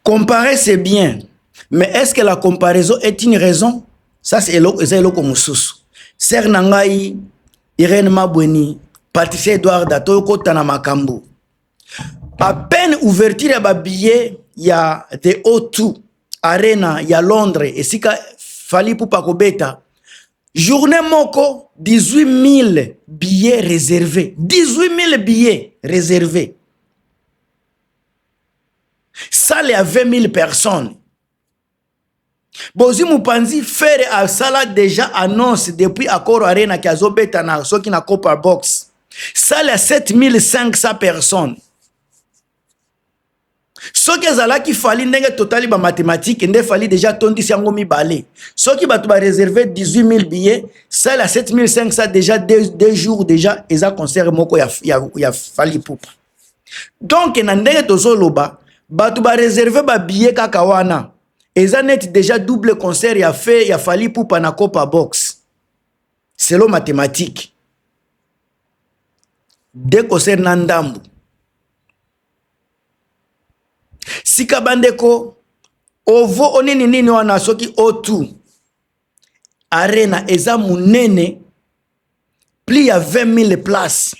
Comparer, c'est bien. Mais est-ce que la comparaison est une raison? Ça, c'est le comme sous. Ser Nangaï, Irène Mabweni, Patricia Edouard Datoko, Tana Makambo. À peine ouverture à billet, il y a des O2, Arena, il y a Londres, et si Fali Poupa Kobeta. Journée Moko, 18 000 billets réservés. 18 000 billets réservés. Salle à 20 000 personnes. Bozi Mupanzi faire à Sala déjà annonce depuis Accor Arena qui a zobeta na soki na Copper Box. Salle à 7500 personnes. Ce qui est là qui fallait n'engue total ba mathématique n'e fallait déjà tondi siango mi balé. Ce qui va réserver 18 000 billets, salle à 7500 déjà deux jours déjà et ça concert moko ya fali poupa. Donc na ndenge tozoloba batu ba réserver ba billet kaka wana. Et ça net déjà double concert ya fait ya fali poupa na Copper Box. Selon mathématique. Deux concerts nandambu. Sika bandeko ovo onini nini wana soki O2 Arena eza munene plus ya 20 000 places.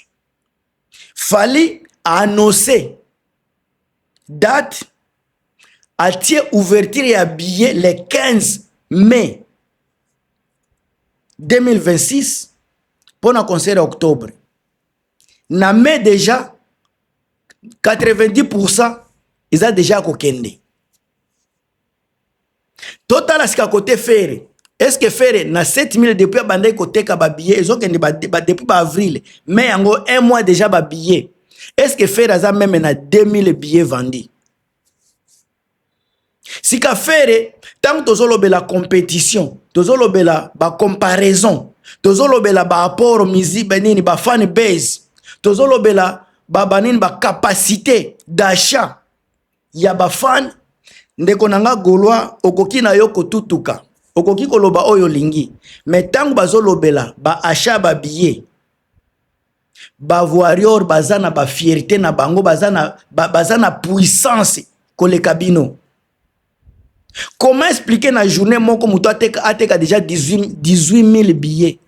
Fali a annoncé date à ouverture ya billet le 15 mai 2026 pour un concert octobre. Na mai déjà 90% ils ont déjà kokende. Total à ce côté faire. Est-ce que faire na 7 000 depuis abandé côté ka ba billet ils ont kende depuis avril mais yango un mois déjà ba billet. Est-ce que faire ça même na 2000 billets vendus? Si ka faire tant tozolobe la compétition, tozolobe la ba comparaison, tozolobe la ba rapport musique benini ba fan base, tozolobe la ba banini ba capacité d'achat. Ya ba fan ndeko nanga golwa okoki na yo kotutuka okoki koloba oyo lingi mais tangu bazolobela ba achat ba billet ba warrior bazana ba fierté na bango bazana puissance koleka bino. Comment expliquer na journée moko muto ateka déjà 18 000 billets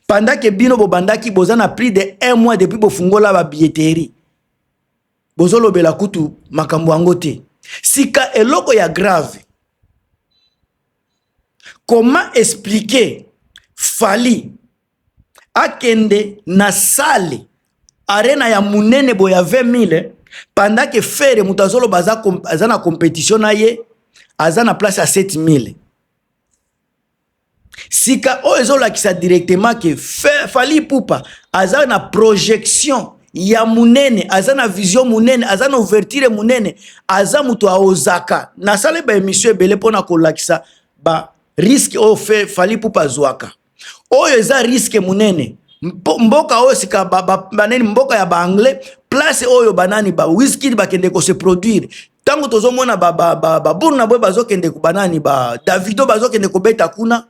pendant que bino bobandaki bozana plus de 1 mois depuis bofungola ba billetterie bozolo bela kutu makambo angote. Sika eloko ya grave. Comment expliquer Fali akende na salle arena ya munene boya 20 000 pendant que faire mutazolo bazana compétition na ye azana place à 7 000. Sika o ezola kisa directement que Fali Poupa azana projection ya munene, azana vision munene, azana ouverture munene, azamuto aozaka. Na sale ba émission ebele pona kolakisa ba risque o fait Fali Poupa zwaka. Oyo eza risque munene. Mboka oyo sika baneni mboka ya ba anglais, place oyo banani ba whisky bakende ko se produire. Tango tozomona ba burna boy bazokende ku banani ba Davido bazokende ko beta kuna.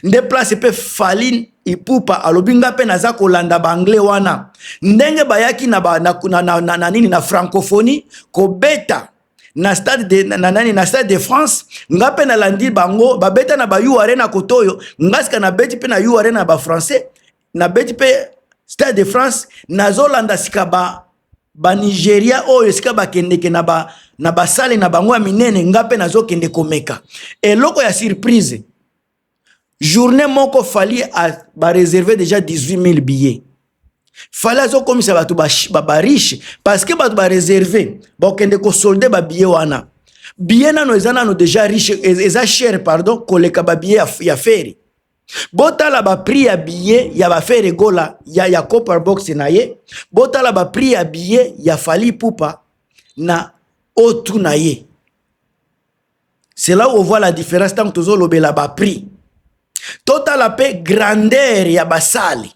Nde place pe Fali Poupa alobinga pe naza kolanda ba anglais wana ndenge bayaki na nini na francophonie ko beta na stade de France ngape na landi bango ba beta na ba yu arena kotoyo ngaska na beti pe na yu arena ba français na beti pe stade de France nazolanda sika ba Nigeria oyo sika bakendeke na ba sale na bango ya minene ngape nazokende komeka eloko ya surprise. Journée moko Fali a réservé déjà 18 000 billets. Fali a comme ça ba riche parce que ba réservé ba kende ko solder ba billet wana. Billet nano ezana no déjà riche eza cher pardon koleka ba billet ya feri. Botala ba prix ya billet ya ba feri gola ya Copper Box na ye. Botala ba prix ya billet ya Fali Poupa na O2 na ye. C'est là où on voit la différence tant que tozolobela ba prix. Total la paix grandeur ya basali.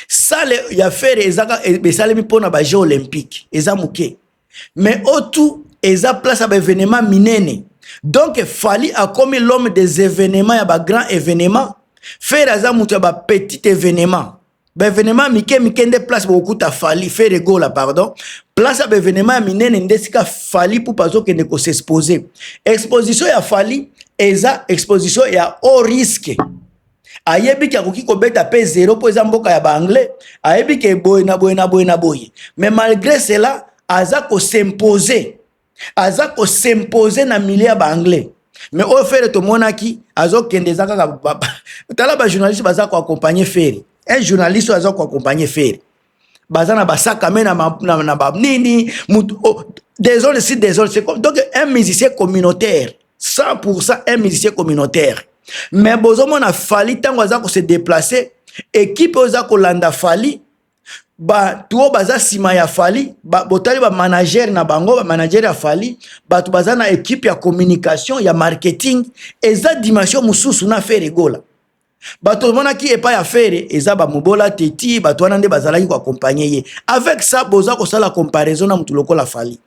Sale ya faire ezaka besale mi pona ba jeux olympiques eza muke. Mais otu eza place à ba événement minene. Donc Fali a commis l'homme des événements ya ba grand événement. Faire eza mutu ya ba petit événement. ba événement mike nde place beaucoup ta fali faire gola pardon place ba événement minene ndesika fali pour pas que ne ko s'exposer exposition ya fali eza exposition ya haut risque ayebi ki akoki kobeta pe 0 po eza mboka ya ba anglais ayebi ke boy na boy na boy na boy mais malgré cela aza ko s'imposer na milieu ya ba anglais mais au faire to monaki azo kende zaka ka tala ba journaliste baza ko accompagner faire un journaliste aza ko accompagner faire baza na basaka mais na ba nini désolé c'est comme donc un musicien communautaire 100% un musicien communautaire mais bozomo na fali tango aza ko se déplacer équipe oza ko landa fali ba tuo baza sima ya fali botali ba manager na bango ba manager ya fali batu baza na équipe ya communication ya marketing eza dimension mususu na faire gola bato mona ki epa ya faire eza ba mobola teti bato wana nde bazalaki ko accompagner ye avec ça boza ko sala comparaison na mutu lokola fali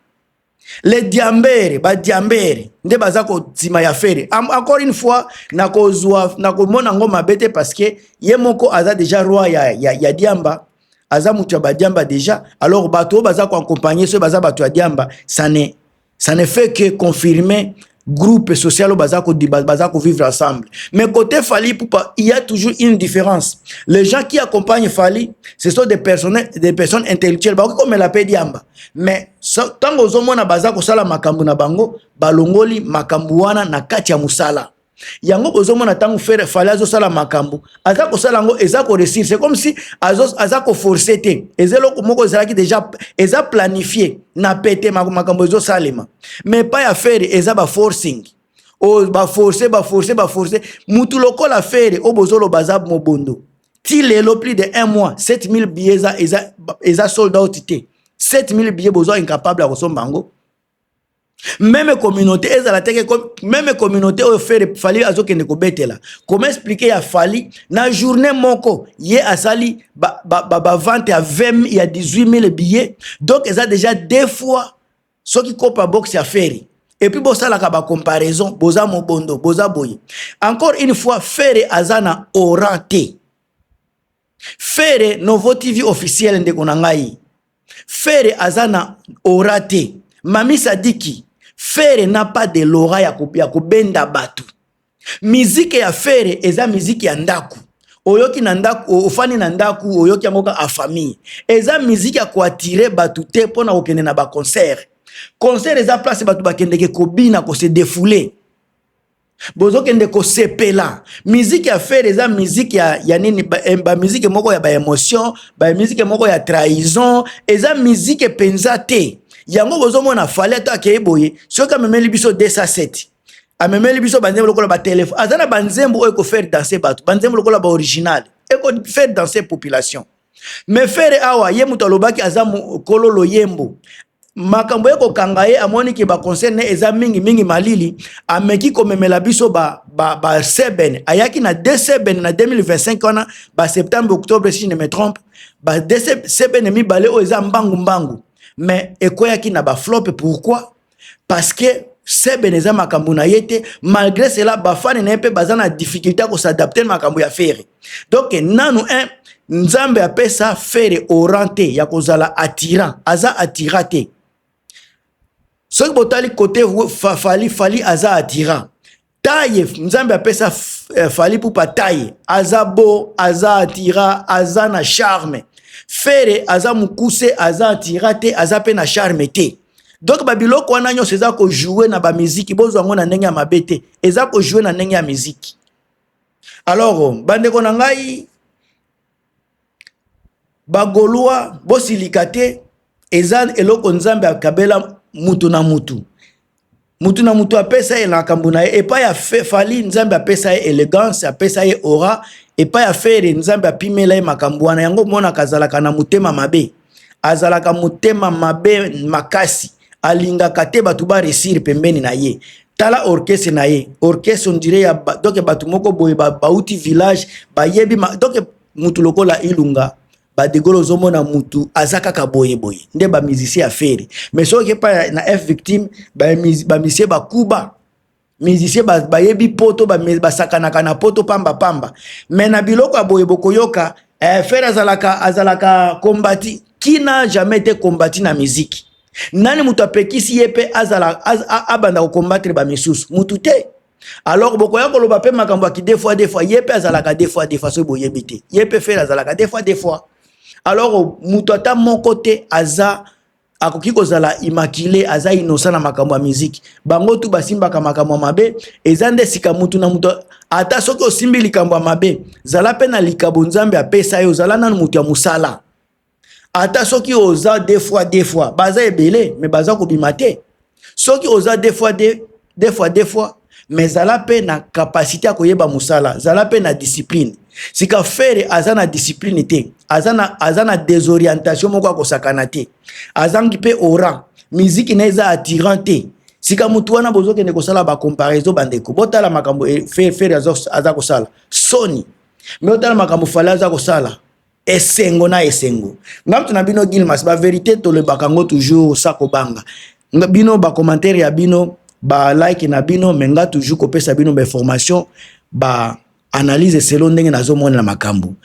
les diambere ba diambere nde baza ko sima ya faire encore une fois na kozwa na komona ngoma bete parce que ye moko aza déjà roi ya diamba aza mutu ya badiamba déjà alors bato baza ko accompagner so baza bato ya diamba ça ne fait que confirmer groupe social baza ko vivre ensemble mais côté Fally Ipupa il y a toujours une différence les gens qui accompagnent Fally ce sont des personnes intellectuelles ba comme la pe diamba mais tango ozomona baza ko sala makambu na bango balongoli makambu wana na kati ya musala yango bozomona tango faire Fally azo sala makambu aza ko sala ngo eza ko réussir c'est comme si aza ko forcer te ezelo ko moko ezala ki déjà eza planifié na pété makambu ezo salema mais pas ya faire eza ba forcing o ba forcer mutu lokola faire o bozolo baza mobondo ti lelo plus de 1 mois 7000 billets eza sold out te 7000 billets bozo incapable à kosomba ngo même communauté ezala teke même communauté o faire Fally azokende ko betela comment expliquer ya Fally na journée moko ye asali ba vente à 20 il y a 18000 billets donc eza déjà 2 fois ce qui copa box ya faire et puis bosala ka ba comparaison boza mobondo boza boye encore une fois faire azana orate faire Novo TV officiel ndeko na ngai faire azana orate Mami Sadiki faire n'a pas de l'aura ya benda batu musique ya faire eza musique ya ndaku oyoki na ndaku ofani na ndaku oyoki yango a famille eza musique ya ko attirer batu te pona okende na ba concert eza place batu bakende ke kobina ko se défouler bozo kende ko sepela musique ya faire eza musique ya nini ba musique moko ya ba émotion ba musique moko ya trahison eza musique penza te yango bozomona Fally atake boye soka memeli biso 207 amemeli biso banzembo lokola ba téléphone azana banzembo eko faire danser batu banzembo lokola ba original eko faire danser population mais faire awa ye muto alobaki azamu kololo yembo makambo eko kangaye amoni ki ba concerne eza mingi malili ameki komemela biso ba seben ayaki na D7 na 2025 wana ba septembre octobre si je ne me trompe ba D7 mi balé o eza mbangu mais ekoyaki na ba flop pourquoi parce que sebe neza makambu na yete malgré cela ba fan na pe bazana difficulté ko s'adapter makambu ya faire donc nanu un nzambe apesa faire orienté ya kozala attirant aza attirate ce botali côté Fally aza attirant taille nzambe apesa Fally Ipupa taille aza beau aza attirant aza na charme faire aza mukuse aza attirate aza pe na charme te donc babiloko wana nyonso eza ko jouer na ba musique bozo ngo na ndenge ya mabete eza ko jouer na ndenge ya musique alors bandeko na ngai bagolwa bosilikate eza eloko nzambe akabela mutu na mutu apesa ye na kambuna e pa ya Fally nzambe apesa ye élégance apesa ye aura et pa ya faire nzambe apimela ye makambu wana yango mona kazalaka na mutema mabe azalaka mutema mabe makasi alingaka te batu ba resir pembeni na ye tala orchestre na ye orchestre on dirait ya donc batu moko boye bauti village bayebi donc mutu lokola ilunga ba degolo zomona mutu azaka ka boye nde ba musicien a faire mais soki pa na F victime ba musicien ba kuba musicien bayebi poto ba sakanaka na poto pamba mais na biloko aboye bokoyoka Fer azalaka combattu. Qui n'a jamais été combattu na musique? Nani mutu apekisi yepe abanda ko combattre ba misusu mutu te. Alors bokoya ko loba pe makambo ki des fois yepe azalaka des fois so boyebite. Yepe Fer azalaka des fois. Alors mutu ata mon côté aza akoki kozala immaculé aza innocent na makambo ya musique. Bango tu basimbaka makambo mabe ezande sika mutu na mutu ata soki osimbi likambo mabe zala pe na likabo nzambe apesa yo zala na mutu ya musala. Ata soki oza des fois baza ebele mais baza ko bimate. Soki oza des fois mais zala pe na capacité akoyeba musala, zala pe na discipline. Sika Fer aza na discipline te, aza na désorientation moko akosakana te. Azangi pe ora, musique neza attirant te. Sika mutu wana bozoke ne kosala ba comparaison bandeko. Botala makambo Fer aza kosala. Soni. Mais otala makambo Fally aza kosala. Esengo na esengo. Ngamtu na bino Gilmas ba vérité to le bakango toujours sako banga. Bino ba commentaire ya bino, ba like na bino menga toujours kopesa bino ba information, ba analyse selon ndenge nazo mona na makambo.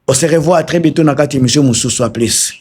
On se revoit à très bientôt na kati émission mususu a plus.